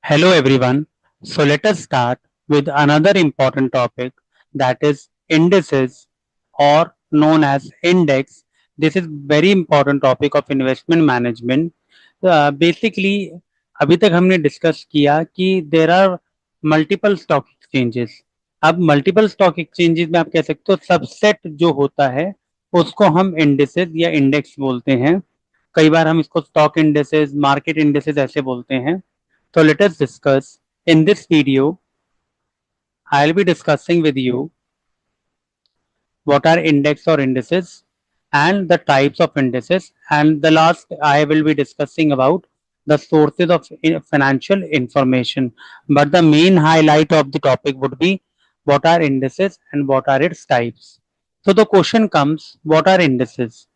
Hello everyone. So let us start with another important topic, that is indices or known as index. This is very important topic of investment management. Basically अभी तक हमने discuss किया कि there are multiple stock exchanges. अब multiple stock exchanges में आप कह सकते हो सबसेट जो होता है उसको हम इंडिसेस या इंडेक्स बोलते हैं. कई बार हम इसको स्टॉक इंडेसेस, मार्केट इंडेसेस ऐसे बोलते हैं. So let us discuss. In this video, I'll be discussing with you what are index or indices and the types of indices. And the last, I will be discussing about the sources of financial information. But the main highlight of the topic would be what are indices and what are its types. So the question comes, what are indices?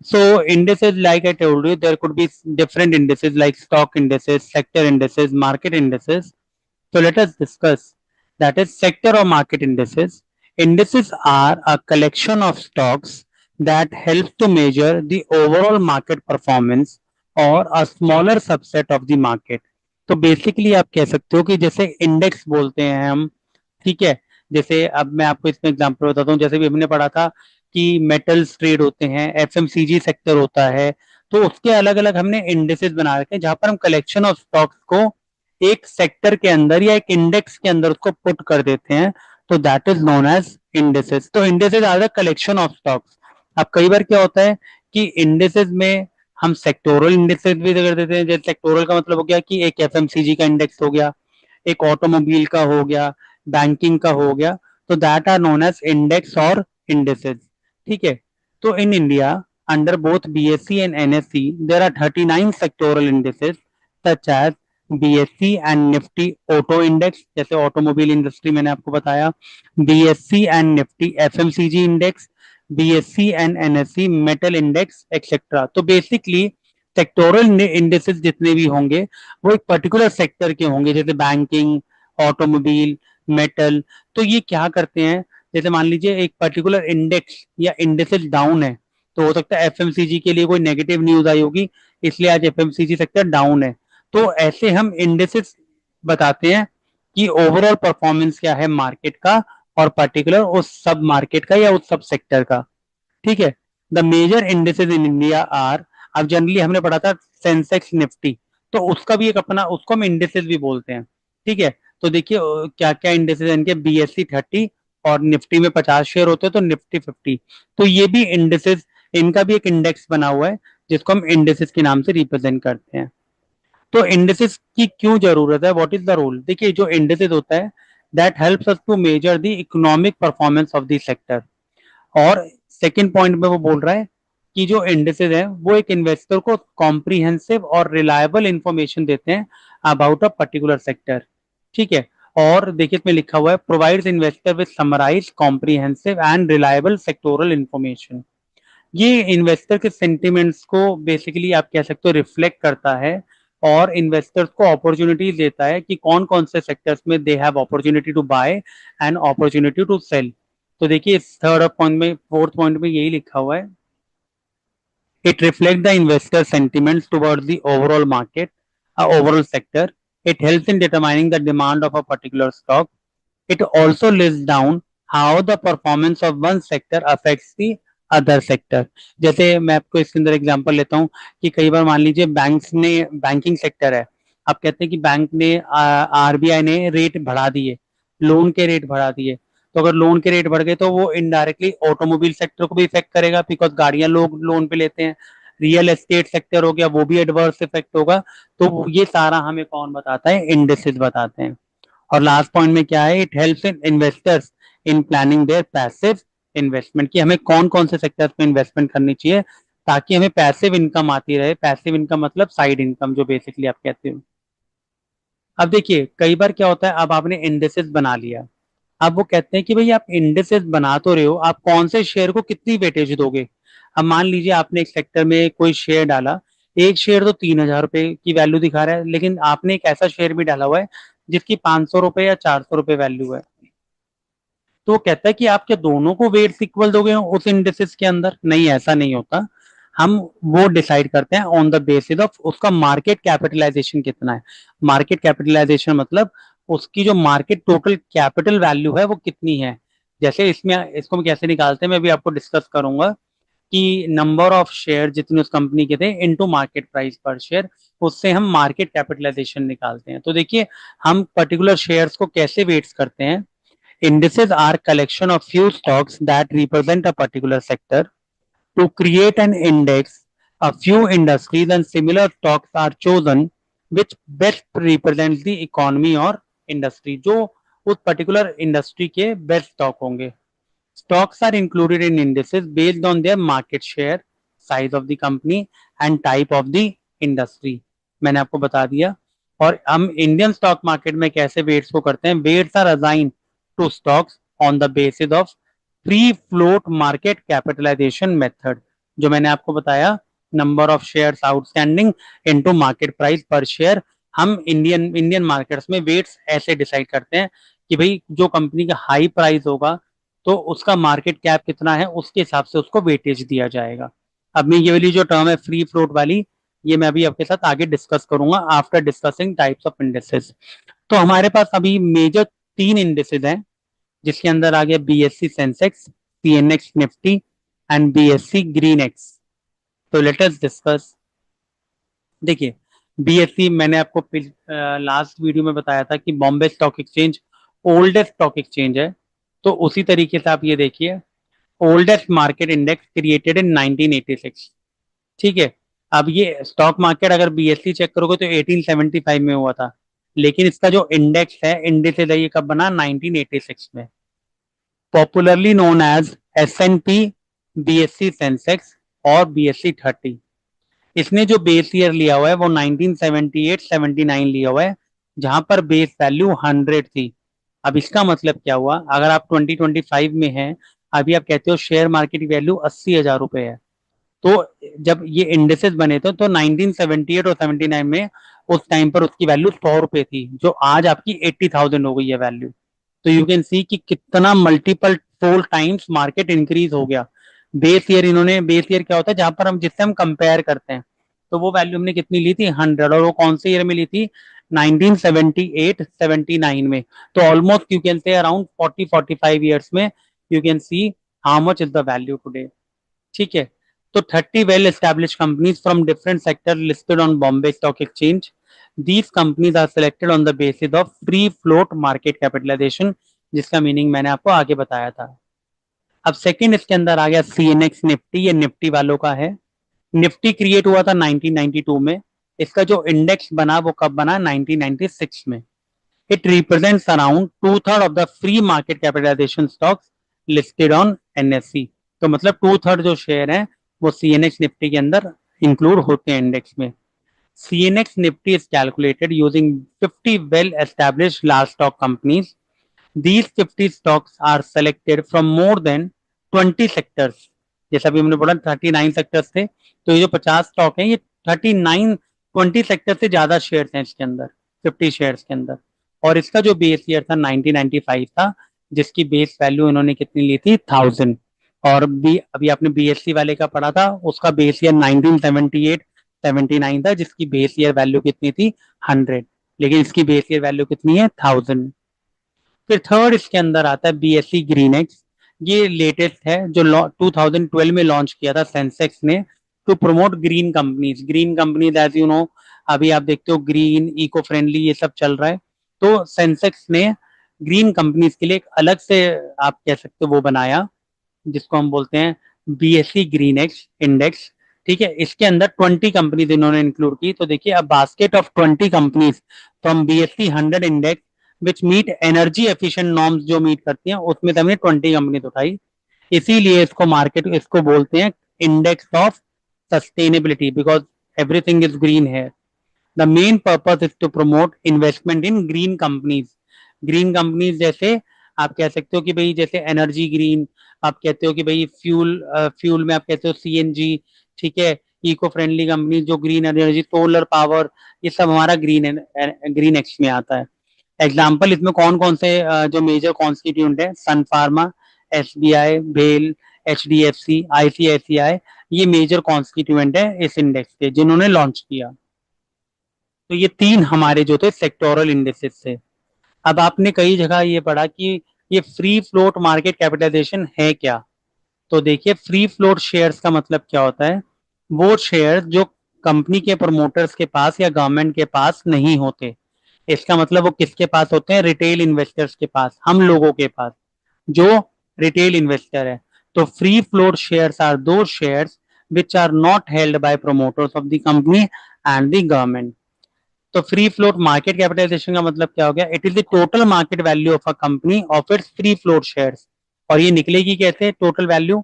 So indices, like I told you, there could be different indices like stock indices, sector indices, market indices. So let us discuss, that is sector or market indices. Indices are a collection of stocks that help to measure the overall market performance or a smaller subset of the market. तो basically आप कह सकते हो कि जैसे index बोलते हैं हम, ठीक है. जैसे अब मैं आपको इसमें एग्जांपल बताता हूँ. जैसे भी हमने पढ़ा था कि मेटल्स ट्रेड होते हैं, एफएमसीजी सेक्टर होता है, तो उसके अलग अलग हमने इंडेसेस बना रखे हैं जहां पर हम कलेक्शन ऑफ स्टॉक्स को एक सेक्टर के अंदर या एक इंडेक्स के अंदर उसको पुट कर देते हैं. तो that is known as indices. तो indices are the collection of stocks. अब कई बार क्या होता है कि इंडेसेस में हम सेक्टोरल इंडेसेस भी कर देते हैं. जैसे सेक्टोरल का मतलब हो गया कि एक एफएमसीजी का इंडेक्स हो गया, एक ऑटोमोबाइल का हो गया, बैंकिंग का हो गया. तो that are known as index और इंडेसेस. ठीक है. तो in India under both BSC and NSC there are 39 sectoral indices such as BSC and Nifty auto index, जैसे ऑटोमोबाइल इंडस्ट्री मैंने आपको बताया, BSC and Nifty FMCG index, BSC and NSC metal index etcetera. तो basically sectoral indices जितने भी होंगे वो एक पर्टिकुलर सेक्टर के होंगे, जैसे बैंकिंग, ऑटोमोबाइल, मेटल. तो ये क्या करते हैं, जैसे मान लीजिए एक पर्टिकुलर इंडेक्स या इंडेसेस डाउन है, तो हो सकता है एफएमसीजी के लिए कोई नेगेटिव न्यूज आई होगी, इसलिए आज एफएमसीजी सेक्टर डाउन है. तो ऐसे हम इंडेसेस बताते हैं कि ओवरऑल परफॉर्मेंस क्या है मार्केट का और पर्टिकुलर उस सब मार्केट का या उस सब सेक्टर का. ठीक है. The major indices in India are, अब जनरली हमने पढ़ा था सेंसेक्स निफ्टी, तो उसका भी एक अपना, उसको हम इंडेसेस भी बोलते हैं. ठीक है. तो देखिए क्या क्या इंडेसेस है इनके, बीएससी 30 और निफ्टी में 50 शेयर होते हैं तो निफ्टी 50. तो ये भी इंडेसेस, इनका भी एक इंडेक्स बना हुआ है जिसको हम इंडेसेस के नाम से रिप्रेजेंट करते हैं. तो इंडिसेस की क्यों जरूरत है, व्हाट इज द रोल. देखिए जो इंडिसेस होता है that helps us to measure the economic performance of the sector. और सेकंड पॉइंट में वो बोल रहा है कि जो इंडिसेस है वो एक इन्वेस्टर को कॉम्प्रिहेंसिव और रिलायबल इंफॉर्मेशन देते हैं अबाउट अ पर्टिकुलर सेक्टर. ठीक है. और देखिए इसमें लिखा हुआ है provides investor with summarize comprehensive and reliable sectoral information. ये इन्वेस्टर के सेंटिमेंट्स को बेसिकली आप कह सकते हो रिफ्लेक्ट करता है और इन्वेस्टर्स को अपॉर्चुनिटीज देता है कि कौन कौन से सेक्टर्स में they have opportunity to buy and opportunity to sell. तो देखिए इस थर्ड पॉइंट में, फोर्थ पॉइंट में यही लिखा हुआ है, it reflect the investor sentiments towards the overall market, overall sector. It helps in determining the demand of a particular stock. It also lists down how the performance of one sector affects the other sector. जैसे मैं आपको इसके अंदर example लेता हूँ कि कई बार मान लीजिए बैंक्स ने, बैंकिंग सेक्टर है, आप कहते हैं कि बैंक ने, आरबीआई ने रेट बढ़ा दिए, लोन के रेट बढ़ा दिए. तो अगर लोन के रेट बढ़ गए तो वो इनडायरेक्टली ऑटोमोबाइल सेक्टर को भी इफेक्ट करेगा बिकॉज गाड़ियां लोग लोन पे लेते हैं. रियल एस्टेट सेक्टर हो गया, वो भी एडवर्स इफेक्ट होगा. तो ये सारा हमें कौन बताता है, इंडेसेस बताते हैं. और लास्ट पॉइंट में क्या है, it helps in investors in planning their passive investment, कि हमें कौन कौन से सेक्टर्स में इन्वेस्टमेंट करनी चाहिए ताकि हमें पैसिव इनकम आती रहे. पैसिव इनकम मतलब साइड इनकम जो बेसिकली आप कहते हो. अब देखिए कई बार क्या होता है, अब आपने इंडेसेस बना लिया, अब वो कहते हैं कि भाई आप इंडेसेस बना तो रहे हो, आप कौन से शेयर को कितनी वेटेज दोगे. अब मान लीजिए आपने एक सेक्टर में कोई शेयर डाला, एक शेयर तो 3,000 रुपए की वैल्यू दिखा रहा है, लेकिन आपने एक ऐसा शेयर भी डाला हुआ है जिसकी 500 रुपए या 400 रुपए वैल्यू है. तो वो कहता है कि आप क्या दोनों को वेट्स इक्वल दोगे उस इंडेसेस के अंदर. नहीं, ऐसा नहीं होता. हम वो डिसाइड करते हैं ऑन द बेसिस ऑफ उसका मार्केट कैपिटलाइजेशन कितना है। मार्केट कैपिटलाइजेशन मतलब उसकी जो मार्केट टोटल कैपिटल वैल्यू है वो कितनी है। जैसे इसमें इसको हम कैसे निकालते हैं मैं भी आपको डिस्कस करूंगा कि नंबर ऑफ शेयर जितने उस कंपनी के थे into market price per share, उससे हम मार्केट कैपिटलाइजेशन निकालते हैं। तो देखिए हम पर्टिकुलर शेयर्स को कैसे वेट्स करते हैं। Indices are collection of few stocks that represent a particular sector. To create an index, a few industries and similar stocks are chosen which best represents the economy or industry, जो उस particular industry के best stock होंगे। Stocks are included in indices based on their market share, size of the company and type of the industry। मैंने आपको बता दिया। और हम इंडियन स्टॉक मार्केट में कैसे वेट्स को करते हैं। Weights are assign to stocks on the basis of free float market capitalization method, जो मैंने आपको बताया number of shares outstanding into market price per share. हम इंडियन इंडियन मार्केट्स में वेट्स ऐसे डिसाइड करते हैं कि भाई जो कंपनी का हाई प्राइस होगा तो उसका मार्केट कैप कितना है उसके हिसाब से उसको वेटेज दिया जाएगा। अब मैं ये वाली जो टर्म है फ्री फ्लोट वाली, ये मैं अभी आपके साथ आगे डिस्कस करूंगा after discussing types of indices. तो हमारे पास अभी मेजर 3 इंडेसेस हैं जिसके अंदर आ गया BSc Sensex, CNX Nifty and BSc green x. तो लेट अस डिस्कस। देखिए बीएससी मैंने आपको लास्ट वीडियो में बताया था कि Bombay stock exchange oldest stock exchange है। तो उसी तरीके से आप ये देखिए oldest market index created in 1986। ठीक है। अब ये स्टॉक मार्केट अगर बीएससी चेक करोगे तो 1875 में हुआ था, लेकिन इसका जो इंडेक्स है इंडेक्स है ये कब बना 1986 में। Popularly known as S and P, BSE Sensex और बीएससी 30। इसने जो बेस ईयर लिया हुआ है वो 1978-79 लिया हुआ है, जहां पर बेस वैल्यू 100 थी। अब इसका मतलब क्या हुआ, अगर आप 2025 में हैं, अभी आप कहते हो शेयर मार्केट की वैल्यू 80,000 रुपए है, तो जब ये इंडेसेस बने थे तो 1978 और 79 में उस टाइम पर उसकी वैल्यू 100 रुपए थी, जो आज आपकी 80,000 हो गई है वैल्यू। तो यू कैन सी कि कितना मल्टीपल 4 टाइम्स मार्केट इंक्रीज हो गया। बेस ईयर इन्होंने, बेस ईयर क्या होता है जहां पर हम जिससे हम कंपेयर करते हैं, तो वो वैल्यू हमने कितनी ली थी 100, और वो कौन से ईयर में ली थी 1978-79 में। तो almost you can say around 40-45 years में you can see how much is the value today. ठीक है। तो 30 well established companies from different sectors listed on Bombay Stock Exchange. These companies are selected on the basis of free float market capitalization, जिसका meaning मैंने आपको आगे बताया था। अब सेकंड इसके अंदर आ गया सीएनएक्स निफ्टी, ये निफ्टी वालों का है। निफ्टी क्रिएट हुआ था 1992 में। इसका जो इंडेक्स बना वो कब बना 1996 में। It represents around 2/3 of the free market capitalization stocks listed on NSC. तो मतलब 2/3 जो शेयर हैं वो सीएनएक्स निफ्टी के अंदर इंक्लूड होते हैं इंडेक्स में। CNX Nifty is calculated using 50 well established large stock companies. These 50 stocks are selected from more than 20 sectors। जैसा भी हमने बोला 39 सेक्टर्स थे, तो ये जो 50 स्टॉक हैं ये 39 20 सेक्टर से ज्यादा शेयर्स हैं इसके अंदर, 50 शेयर्स के अंदर। और इसका जो बेस ईयर था 1995 था, जिसकी बेस वैल्यू इन्होंने कितनी ली थी 1000। और भी अभी आपने बीएससी वाले का पढ़ा था, उसका बेस ईयर 1978-79 था, जिसकी बेस ईयर वैल्यू कितनी थी 100, लेकिन इसकी बेस ईयर वैल्यू कितनी है 1000। फिर थर्ड इसके अंदर आता है बीएससी ग्रीन एक्स। ये लेटेस्ट है जो 2012 में लॉन्च किया था सेंसेक्स ने to promote green companies. Green companies as you know अभी आप देखते हो ग्रीन इको फ्रेंडली ये सब चल रहा है। तो सेंसेक्स ने ग्रीन कंपनीज के लिए एक अलग से आप कह सकते हो वो बनाया, जिसको हम बोलते हैं बीएससी ग्रीन एक्स इंडेक्स। ठीक है। इसके अंदर 20 कंपनीज इन्होंने इंक्लूड की। तो देखिए अब basket of 20 companies from BSC 100 index which meet energy efficient norms, जो मीट करती हैं उसमें से हमने 20 कंपनीज उठाई। इसीलिए इसको मार्केट इसको बोलते हैं index of sustainability, because everything is green है। The main purpose is to promote investment in green companies. Green companies जैसे आप कह सकते हो कि भाई जैसे एनर्जी ग्रीन, आप कहते हो कि भाई फ्यूल में आप कहते हो सीएनजी। ठीक है। इको फ्रेंडली कंपनी जो ग्रीन एनर्जी, सोलर पावर, ये सब हमारा ग्रीन एक्स में आता है। एग्जाम्पल इसमें कौन कौन से जो मेजर कॉन्स्टिट्यूंट है, सन फार्मा, एसबीआई, भेल, एचडीएफसी, आईसीआईसीआई, ये मेजर कॉन्स्टिट्यूएंट है इस इंडेक्स के जिन्होंने लॉन्च किया। तो ये तीन हमारे जो थे सेक्टोरल इंडेक्सेस थे। अब आपने कई जगह ये पढ़ा कि ये फ्री फ्लोट मार्केट कैपिटलाइजेशन है क्या। तो देखिए, फ्री फ्लोट शेयर्स का मतलब क्या होता है, वो शेयर जो कंपनी के प्रमोटर्स के पास या गवर्नमेंट के पास नहीं होते। इसका मतलब वो किसके पास होते हैं, रिटेल इन्वेस्टर्स के पास, हम लोगों के पास जो रिटेल इन्वेस्टर है। तो फ्री फ्लोट शेयर्स आर दो shares which are not held by promoters of the company and the government. तो फ्री फ्लोट मार्केट कैपिटलाइजेशन का मतलब क्या हो गया, it is the total market value of a company of its free float shares. और ये निकलेगी कैसे total value,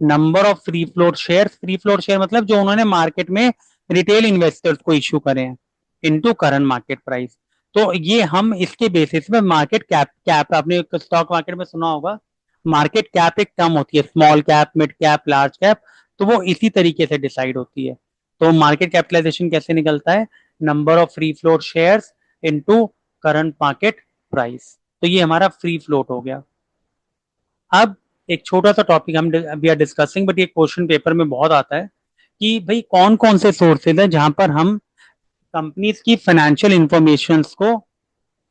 number of free float share, free float share मतलब जो उन्होंने मार्केट में रिटेल इन्वेस्टर्स को इश्यू करे हैं, इनटू करंट मार्केट प्राइस। तो ये हम इसके बेसिस में मार्केट कैप, कैप आपने स्टॉक मार्केट में सुना होगा, मार्केट कैप एक टर्म होती है, small cap, mid cap, large cap, तो वो इसी तरीके से डिसाइड होती है। तो मार्केट कैपिटलाइजेशन कैसे निकलता है, number of free float shares into current market price. तो ये हमारा फ्री फ्लोट हो गया। अब एक छोटा सा टॉपिक हम वी आर डिस्कसिंग, बट ये क्वेश्चन पेपर में बहुत आता है कि भाई कौन कौन से सोर्सेज हैं जहां पर हम कंपनीज की फाइनेंशियल इंफॉर्मेशन को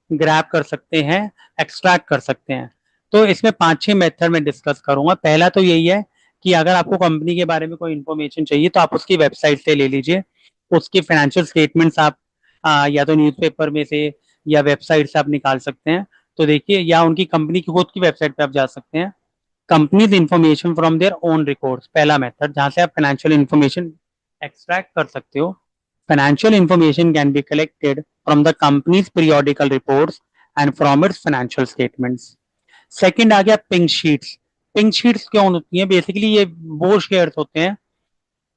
ग्रैब कर सकते हैं, एक्सट्रैक्ट कर सकते हैं। तो इसमें 5-6 मेथड में डिस्कस करूंगा। पहला तो यही है कि अगर आपको कंपनी के बारे में कोई इंफॉर्मेशन चाहिए तो आप उसकी वेबसाइट से ले लीजिए, उसकी फाइनेंशियल स्टेटमेंट्स आप या तो न्यूज़पेपर में से या वेबसाइट से आप निकाल सकते हैं। तो देखिए, या उनकी कंपनी की खुद की वेबसाइट पे आप जा सकते हैं, companies information from their own records, पहला मेथड जहां से आप फाइनेंशियल इंफॉर्मेशन एक्सट्रैक्ट कर सकते हो। Financial information can be collected from the companies periodical reports and from its financial statements. Second आ गया पिंक शीट्स। पिंक शीट्स क्यों होती हैं, बेसिकली ये वो शेयर्स होते हैं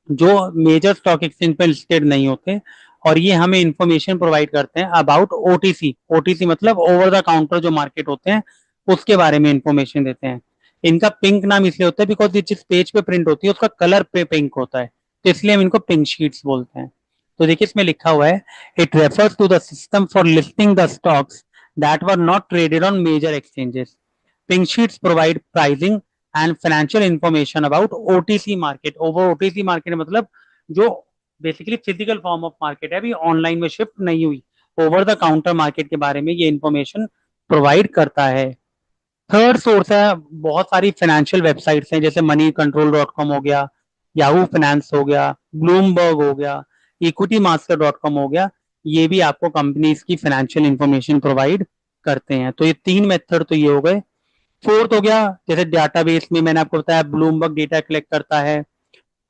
जो मेजर स्टॉक एक्सचेंज पर लिस्टेड नहीं होते, और ये हमें इंफॉर्मेशन प्रोवाइड करते हैं अबाउट ओटीसी। ओटीसी मतलब ओवर द काउंटर जो मार्केट होते हैं उसके बारे में इंफॉर्मेशन देते हैं। इनका पिंक नाम इसलिए होता है बिकॉज ये जिस पेज पे प्रिंट होती है उसका कलर पे पिंक होता है, तो इसलिए हम इनको पिंक शीट्स बोलते हैं। तो देखिए, इसमें लिखा हुआ है, it refers to the system for listing the stocks that were not traded on major exchanges. Pink sheets provide pricing and financial information about OTC market. Over OTC market मतलब जो basically physical form of market है, अभी online में shift नहीं हुई, over the counter market के बारे में ये इंफॉर्मेशन प्रोवाइड करता है। थर्ड सोर्स है, बहुत सारी फाइनेंशियल वेबसाइट्स हैं जैसे moneycontrol.com हो गया, याहू फाइनेंस हो गया, ब्लूमबर्ग हो गया, equitymaster.com हो गया। ये भी आपको कंपनीज की फाइनेंशियल इंफॉर्मेशन प्रोवाइड करते हैं। तो ये तीन मेथड तो ये हो गए। फोर्थ हो गया, जैसे डेटाबेस में मैंने आपको बताया ब्लूमबर्ग डेटा कलेक्ट करता है,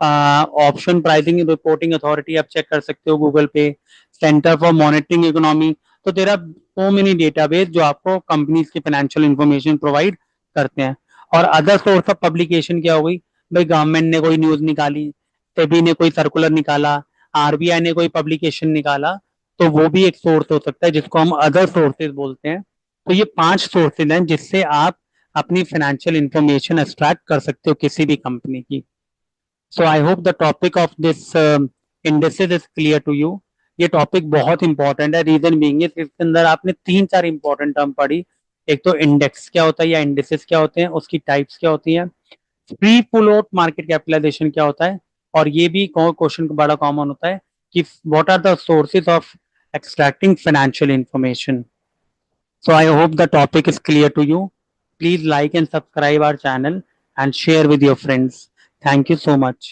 ऑप्शन प्राइसिंग रिपोर्टिंग अथॉरिटी आप चेक कर सकते हो गूगल पे, सेंटर फॉर मॉनिटरिंग इकोनॉमी। तो तेरा सो मेनी डेटाबेस जो आपको कंपनीज की फाइनेंशियल इंफॉर्मेशन प्रोवाइड करते हैं। और अदर सोर्स ऑफ पब्लिकेशन क्या हो गई, भाई गवर्नमेंट ने कोई न्यूज निकाली, सेबी ने कोई सर्कुलर निकाला, आरबीआई ने कोई पब्लिकेशन निकाला, तो वो भी एक सोर्स हो सकता है जिसको हम अदर सोर्सेज बोलते हैं। तो ये 5 सोर्सेज हैं जिससे आप अपनी फाइनेंशियल इंफॉर्मेशन एक्सट्रैक्ट कर सकते हो किसी भी कंपनी की। So I hope the topic of this indexes is clear to you. ये टॉपिक बहुत इंपॉर्टेंट है, रीजन बीइंग इसके अंदर आपने 3-4 इंपॉर्टेंट टर्म पढ़ी। एक तो इंडेक्स क्या होता है या इंडेक्सेस क्या होते हैं, उसकी टाइप्स क्या होती हैं, फ्री फ्लोट मार्केट कैपिटलाइजेशन क्या होता है, और ये भी क्वेश्चन बड़ा कॉमन होता है कि what are the sources of extracting financial information. So I hope the topic is clear to you. Please like and subscribe our channel and share with your friends. Thank you so much.